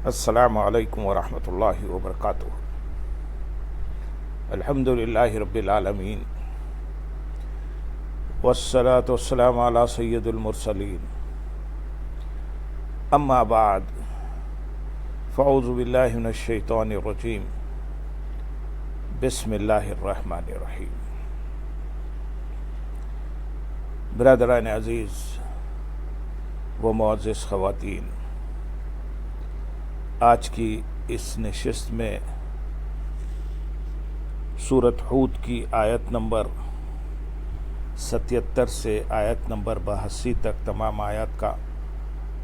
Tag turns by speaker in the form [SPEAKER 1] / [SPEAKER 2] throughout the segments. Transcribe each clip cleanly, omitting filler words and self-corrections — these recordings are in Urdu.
[SPEAKER 1] السلام علیکم ورحمۃ اللہ وبرکاتہ۔ الحمد للہ رب العالمین والصلاة والسلام علی سید المرسلین، اما بعد فاعوذ باللہ من الشیطان الرجیم، بسم اللہ الرحمن الرحیم۔ برادران عزیز و معزز خواتین، آج کی اس نشست میں سورۃ ہود کی آیت نمبر 77 سے آیت نمبر 82 تک تمام آیات کا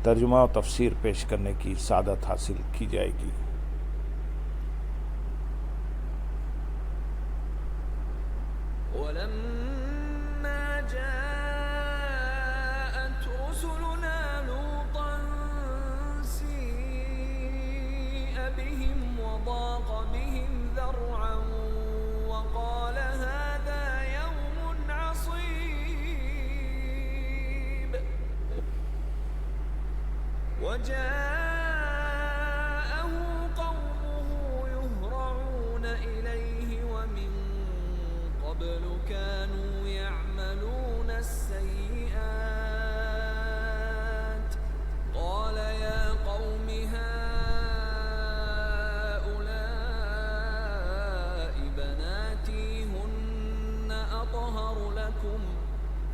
[SPEAKER 1] ترجمہ و تفسیر پیش کرنے کی سعادت حاصل کی جائے گی۔
[SPEAKER 2] وجاءه قومه يهرعون إليه ومن قبل كانوا يعملون السيئات قال يا قوم هؤلاء بناتي هن أطهر لكم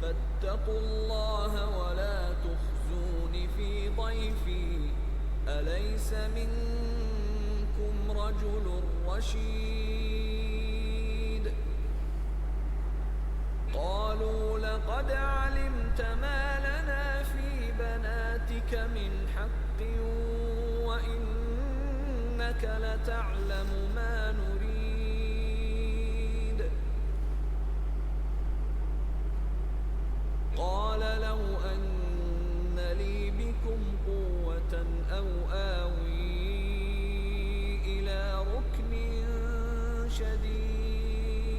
[SPEAKER 2] فاتقوا الله ولا تخزون في ضيفي أليس منكم رجل رشيد قالوا لقد علمت ما لنا في بناتك من حق وإنك لتعلم ما نريد قال لو أن لي بكم قوة أو آوي إلى ركن شديد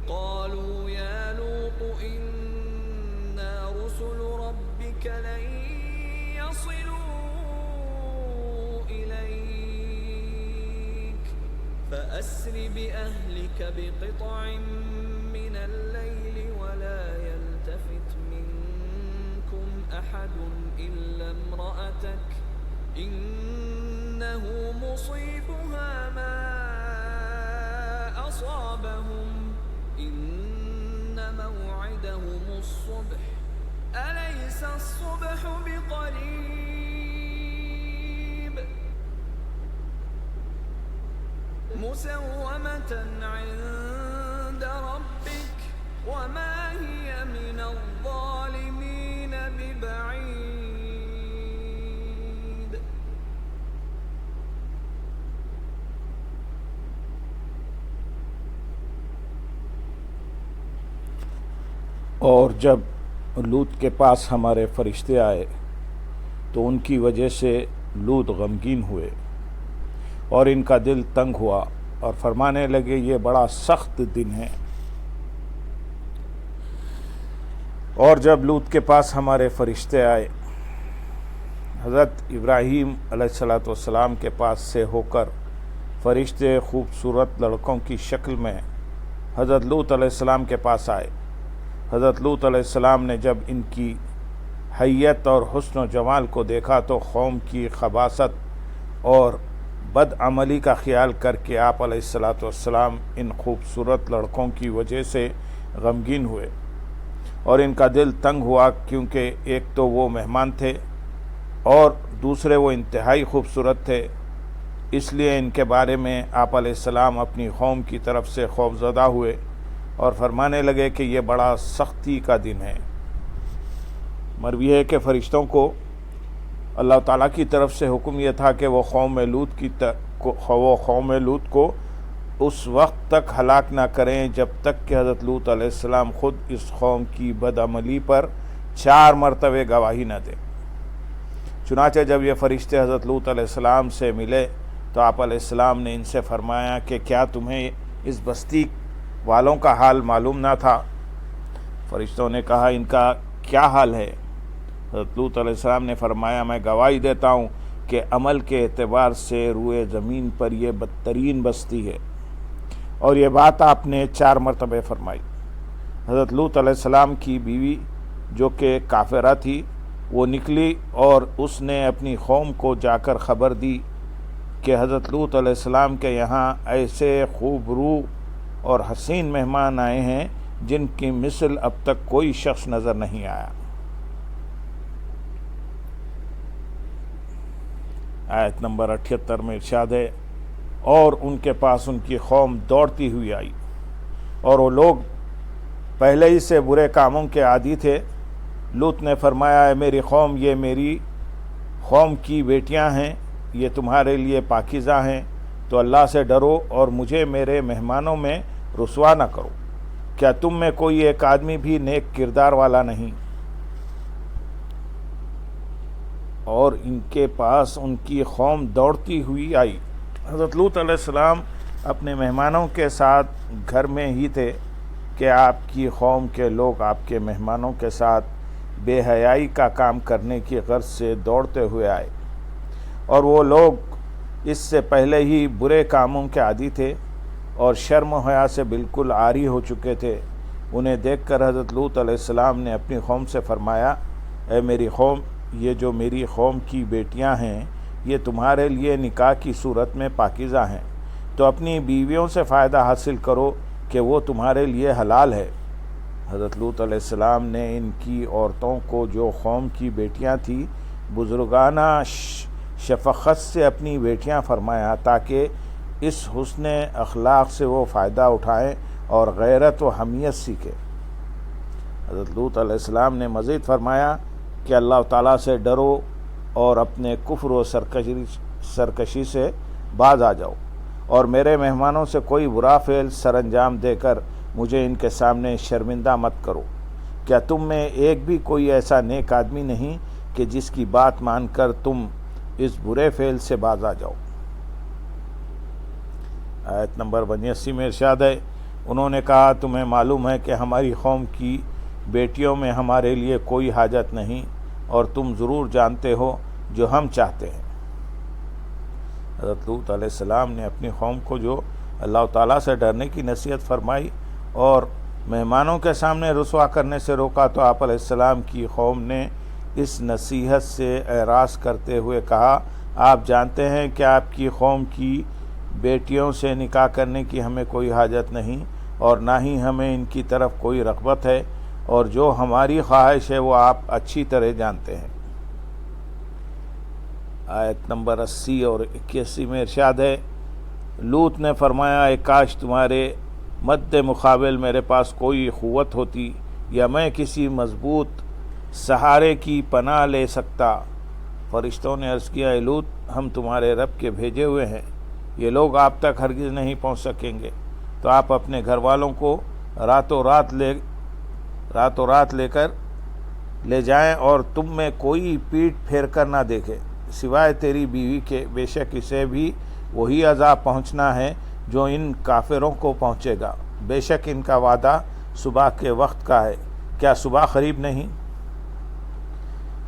[SPEAKER 2] قالوا يا لوط إنا رسل ربك لن يصلوا إليك فأسر بأهلك بقطع من الليل ولا يلتفت منكم أحد إلا امرأتك إنه مصيبها ما أصابهم إن موعدهم الصبح أليس الصبح بقريب مسومة عند ربك وما هي من الظالمين ببعيد۔
[SPEAKER 1] اور جب لوط کے پاس ہمارے فرشتے آئے تو ان کی وجہ سے لوط غمگین ہوئے اور ان کا دل تنگ ہوا اور فرمانے لگے یہ بڑا سخت دن ہے۔ اور جب لوط کے پاس ہمارے فرشتے آئے، حضرت ابراہیم علیہ السلام کے پاس سے ہو کر فرشتے خوبصورت لڑکوں کی شکل میں حضرت لوط علیہ السلام کے پاس آئے۔ حضرت لوط علیہ السلام نے جب ان کی حیت اور حسن و جمال کو دیکھا تو قوم کی خباثت اور بد عملی کا خیال کر کے آپ علیہ السلام ان خوبصورت لڑکوں کی وجہ سے غمگین ہوئے اور ان کا دل تنگ ہوا، کیونکہ ایک تو وہ مہمان تھے اور دوسرے وہ انتہائی خوبصورت تھے۔ اس لیے ان کے بارے میں آپ علیہ السلام اپنی قوم کی طرف سے خوفزدہ ہوئے اور فرمانے لگے کہ یہ بڑا سختی کا دن ہے۔ مروی ہے کہ فرشتوں کو اللہ تعالیٰ کی طرف سے حکم یہ تھا کہ وہ قوم لوط کو اس وقت تک ہلاک نہ کریں جب تک کہ حضرت لوط علیہ السلام خود اس قوم کی بدعملی پر 4 مرتبہ گواہی نہ دیں۔ چنانچہ جب یہ فرشتے حضرت لوط علیہ السلام سے ملے تو آپ علیہ السلام نے ان سے فرمایا کہ کیا تمہیں اس بستی والوں کا حال معلوم نہ تھا؟ فرشتوں نے کہا ان کا کیا حال ہے؟ حضرت لوط علیہ السلام نے فرمایا میں گواہی دیتا ہوں کہ عمل کے اعتبار سے روئے زمین پر یہ بدترین بستی ہے، اور یہ بات آپ نے 4 مرتبہ فرمائی۔ حضرت لوط علیہ السلام کی بیوی جو کہ کافرہ تھی وہ نکلی اور اس نے اپنی قوم کو جا کر خبر دی کہ حضرت لوط علیہ السلام کے یہاں ایسے خوب رو اور حسین مہمان آئے ہیں جن کی مثل اب تک کوئی شخص نظر نہیں آیا۔ آیت نمبر 78 میں ارشاد ہے، اور ان کے پاس ان کی قوم دوڑتی ہوئی آئی، اور وہ لوگ پہلے ہی سے برے کاموں کے عادی تھے۔ لوط نے فرمایا اے میری قوم، یہ میری قوم کی بیٹیاں ہیں، یہ تمہارے لیے پاکیزہ ہیں، تو اللہ سے ڈرو اور مجھے میرے مہمانوں میں رسوا نہ کرو۔ کیا تم میں کوئی ایک آدمی بھی نیک کردار والا نہیں؟ اور ان کے پاس ان کی قوم دوڑتی ہوئی آئی۔ حضرت لوط علیہ السلام اپنے مہمانوں کے ساتھ گھر میں ہی تھے کہ آپ کی قوم کے لوگ آپ کے مہمانوں کے ساتھ بے حیائی کا کام کرنے کی غرض سے دوڑتے ہوئے آئے، اور وہ لوگ اس سے پہلے ہی برے کاموں کے عادی تھے اور شرم و حیا سے بالکل عاری ہو چکے تھے۔ انہیں دیکھ کر حضرت لوط علیہ السلام نے اپنی قوم سے فرمایا اے میری قوم، یہ جو میری قوم کی بیٹیاں ہیں یہ تمہارے لیے نکاح کی صورت میں پاکیزہ ہیں، تو اپنی بیویوں سے فائدہ حاصل کرو کہ وہ تمہارے لیے حلال ہے۔ حضرت لوط علیہ السلام نے ان کی عورتوں کو جو قوم کی بیٹیاں تھیں بزرگانہ شفقت سے اپنی بیٹیاں فرمایا تاکہ اس حسن اخلاق سے وہ فائدہ اٹھائیں اور غیرت و حمیت سیکھیں۔ حضرت لوط علیہ السلام نے مزید فرمایا کہ اللہ تعالیٰ سے ڈرو اور اپنے کفر و سرکشی سے باز آ جاؤ، اور میرے مہمانوں سے کوئی برا فعل سر انجام دے کر مجھے ان کے سامنے شرمندہ مت کرو۔ کیا تم میں ایک بھی کوئی ایسا نیک آدمی نہیں کہ جس کی بات مان کر تم اس برے فعل سے باز آ جاؤ؟ آیت نمبر 82 میں ارشاد ہے، انہوں نے کہا تمہیں معلوم ہے کہ ہماری قوم کی بیٹیوں میں ہمارے لیے کوئی حاجت نہیں، اور تم ضرور جانتے ہو جو ہم چاہتے ہیں۔ حضرت لوط علیہ السلام نے اپنی قوم کو جو اللہ تعالیٰ سے ڈرنے کی نصیحت فرمائی اور مہمانوں کے سامنے رسوا کرنے سے روکا، تو آپ علیہ السلام کی قوم نے اس نصیحت سے اعراض کرتے ہوئے کہا آپ جانتے ہیں کہ آپ کی قوم کی بیٹیوں سے نکاح کرنے کی ہمیں کوئی حاجت نہیں، اور نہ ہی ہمیں ان کی طرف کوئی رغبت ہے، اور جو ہماری خواہش ہے وہ آپ اچھی طرح جانتے ہیں۔ آیت نمبر 80 اور 81 میں ارشاد ہے، لوط نے فرمایا اے کاش تمہارے مد مقابل میرے پاس کوئی قوت ہوتی، یا میں کسی مضبوط سہارے کی پناہ لے سکتا۔ فرشتوں نے عرض کیا اے لوط، ہم تمہارے رب کے بھیجے ہوئے ہیں، یہ لوگ آپ تک ہرگز نہیں پہنچ سکیں گے، تو آپ اپنے گھر والوں کو راتوں رات لے کر لے جائیں، اور تم میں کوئی پیٹ پھیر کر نہ دیکھے سوائے تیری بیوی کے، بے شک اسے بھی وہی عذاب پہنچنا ہے جو ان کافروں کو پہنچے گا، بے شک ان کا وعدہ صبح کے وقت کا ہے، کیا صبح قریب نہیں؟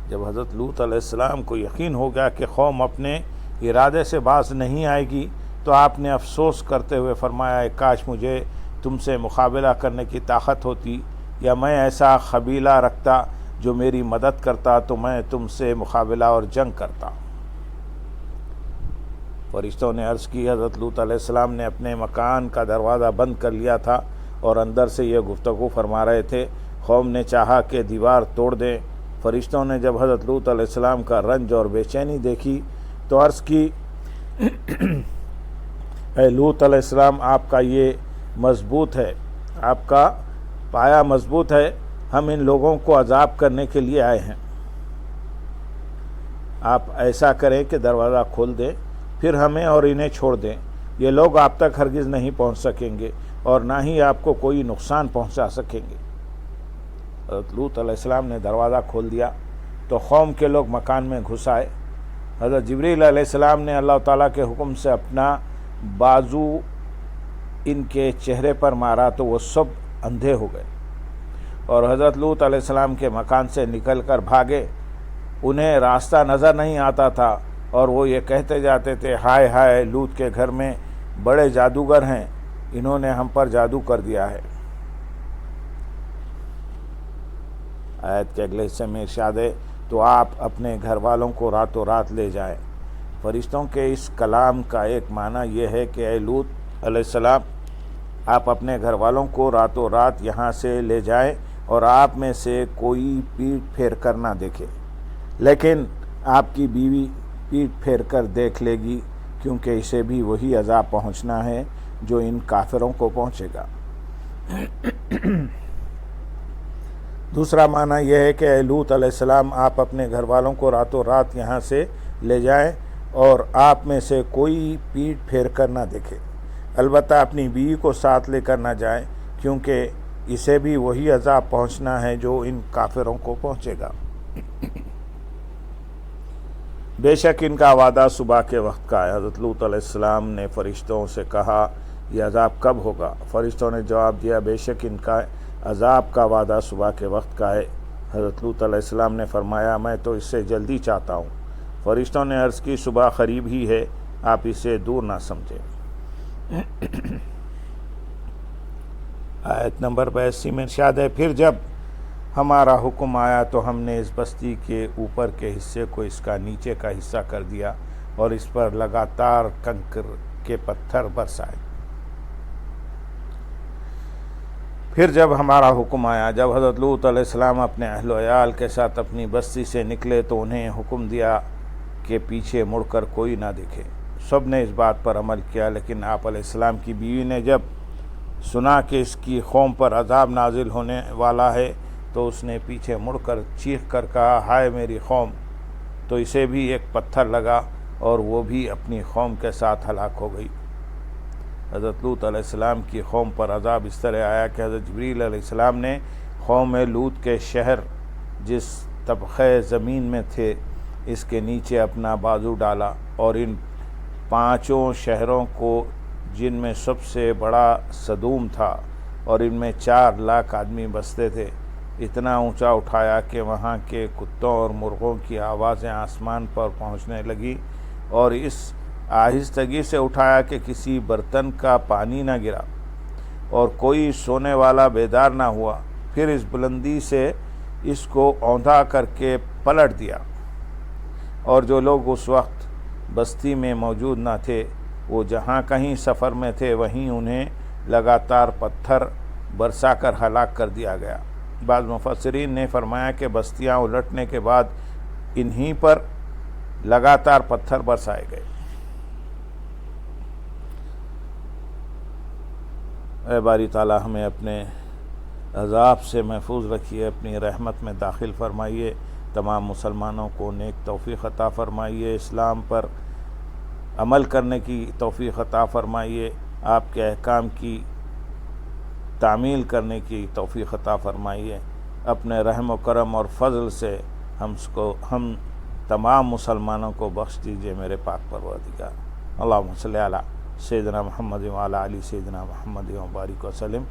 [SPEAKER 1] جب حضرت لوط علیہ السلام کو یقین ہو گیا کہ قوم اپنے ارادے سے باز نہیں آئے گی، تو آپ نے افسوس کرتے ہوئے فرمایا اے کاش مجھے تم سے مقابلہ کرنے کی طاقت ہوتی، یا میں ایسا قبیلہ رکھتا جو میری مدد کرتا، تو میں تم سے مقابلہ اور جنگ کرتا۔ فرشتوں نے عرض کی حضرت لوط علیہ السلام نے اپنے مکان کا دروازہ بند کر لیا تھا اور اندر سے یہ گفتگو فرما رہے تھے۔ قوم نے چاہا کہ دیوار توڑ دیں۔ فرشتوں نے جب حضرت لوط علیہ السلام کا رنج اور بے چینی دیکھی تو عرض کی اے لوط علیہ السلام، آپ کا یہ مضبوط ہے، آپ کا پایا مضبوط ہے، ہم ان لوگوں کو عذاب کرنے کے لیے آئے ہیں۔ آپ ایسا کریں کہ دروازہ کھول دیں، پھر ہمیں اور انہیں چھوڑ دیں، یہ لوگ آپ تک ہرگز نہیں پہنچ سکیں گے اور نہ ہی آپ کو کوئی نقصان پہنچا سکیں گے۔ حضرت لوط علیہ السلام نے دروازہ کھول دیا تو قوم کے لوگ مکان میں گھس آئے۔ حضرت جبریل علیہ السلام نے اللہ تعالیٰ کے حکم سے اپنا بازو ان کے چہرے پر مارا تو وہ سب اندھے ہو گئے، اور حضرت لوط علیہ السلام کے مکان سے نکل کر بھاگے انہیں راستہ نظر نہیں آتا تھا اور وہ یہ کہتے جاتے تھے ہائے ہائے لوط کے گھر میں بڑے جادوگر ہیں، انہوں نے ہم پر جادو کر دیا ہے۔ آیت کے اگلے حصے میں ارشاد ہے تو آپ اپنے گھر والوں کو راتوں رات لے جائیں۔ فرشتوں کے اس کلام کا ایک معنی یہ ہے کہ اے لوط علیہ السلام، آپ اپنے گھر والوں کو راتوں رات یہاں سے لے جائیں اور آپ میں سے کوئی پیٹ پھیر کر نہ دیکھے، لیکن آپ کی بیوی پیٹ پھیر کر دیکھ لے گی، کیونکہ اسے بھی وہی عذاب پہنچنا ہے جو ان کافروں کو پہنچے گا۔ دوسرا معنی یہ ہے کہ اے لوط علیہ السلام، آپ اپنے گھر والوں کو راتوں رات یہاں سے لے جائیں اور آپ میں سے کوئی پیٹ پھیر کر نہ دیکھے، البتہ اپنی بیوی کو ساتھ لے کر نہ جائیں، کیونکہ اسے بھی وہی عذاب پہنچنا ہے جو ان کافروں کو پہنچے گا۔ بے شک ان کا وعدہ صبح کے وقت کا ہے۔ حضرت لوط علیہ السلام نے فرشتوں سے کہا یہ عذاب کب ہوگا؟ فرشتوں نے جواب دیا بے شک ان کا عذاب کا وعدہ صبح کے وقت کا ہے۔ حضرت لوط علیہ السلام نے فرمایا میں تو اس سے جلدی چاہتا ہوں۔ فرشتوں نے عرض کی صبح قریب ہی ہے، آپ اسے دور نہ سمجھیں۔ آیت نمبر 82 میں ارشاد ہے پھر جب ہمارا حکم آیا تو ہم نے اس بستی کے اوپر کے حصے کو اس کا نیچے کا حصہ کر دیا اور اس پر لگاتار کنکر کے پتھر برسائے۔ پھر جب ہمارا حکم آیا، جب حضرت لوط علیہ السلام اپنے اہل و عیال کے ساتھ اپنی بستی سے نکلے تو انہیں حکم دیا کہ پیچھے مڑ کر کوئی نہ دیکھے۔ سب نے اس بات پر عمل کیا، لیکن آپ علیہ السلام کی بیوی نے جب سنا کہ اس کی قوم پر عذاب نازل ہونے والا ہے تو اس نے پیچھے مڑ کر چیخ کر کہا ہائے میری قوم، تو اسے بھی ایک پتھر لگا اور وہ بھی اپنی قوم کے ساتھ ہلاک ہو گئی۔ حضرت لوط علیہ السلام کی قوم پر عذاب اس طرح آیا کہ حضرت جبریل علیہ السلام نے قوم لوط کے شہر جس طبقہ زمین میں تھے اس کے نیچے اپنا بازو ڈالا اور ان 5 شہروں کو، جن میں سب سے بڑا صدوم تھا اور ان میں 4 لاکھ آدمی بستے تھے، اتنا اونچا اٹھایا کہ وہاں کے کتوں اور مرغوں کی آوازیں آسمان پر پہنچنے لگی، اور اس آہستگی سے اٹھایا کہ کسی برتن کا پانی نہ گرا اور کوئی سونے والا بیدار نہ ہوا۔ پھر اس بلندی سے اس کو اوندھا کر کے پلٹ دیا، اور جو لوگ اس وقت بستی میں موجود نہ تھے وہ جہاں کہیں سفر میں تھے وہیں انہیں لگاتار پتھر برسا کر ہلاک کر دیا گیا۔ بعض مفسرین نے فرمایا کہ بستیاں الٹنے کے بعد انہی پر لگاتار پتھر برسائے گئے۔ اے باری تعالیٰ ہمیں اپنے عذاب سے محفوظ رکھیے، اپنی رحمت میں داخل فرمائیے، تمام مسلمانوں کو نیک توفیق عطا فرمائیے، اسلام پر عمل کرنے کی توفیق عطا فرمائیے، آپ کے احکام کی تعمیل کرنے کی توفیق عطا فرمائیے، اپنے رحم و کرم اور فضل سے ہم تمام مسلمانوں کو بخش دیجیے میرے پاک پروردگار۔ اللہم صلی علی سیدنا محمد وعلی آل سیدنا محمد وبارک وسلم۔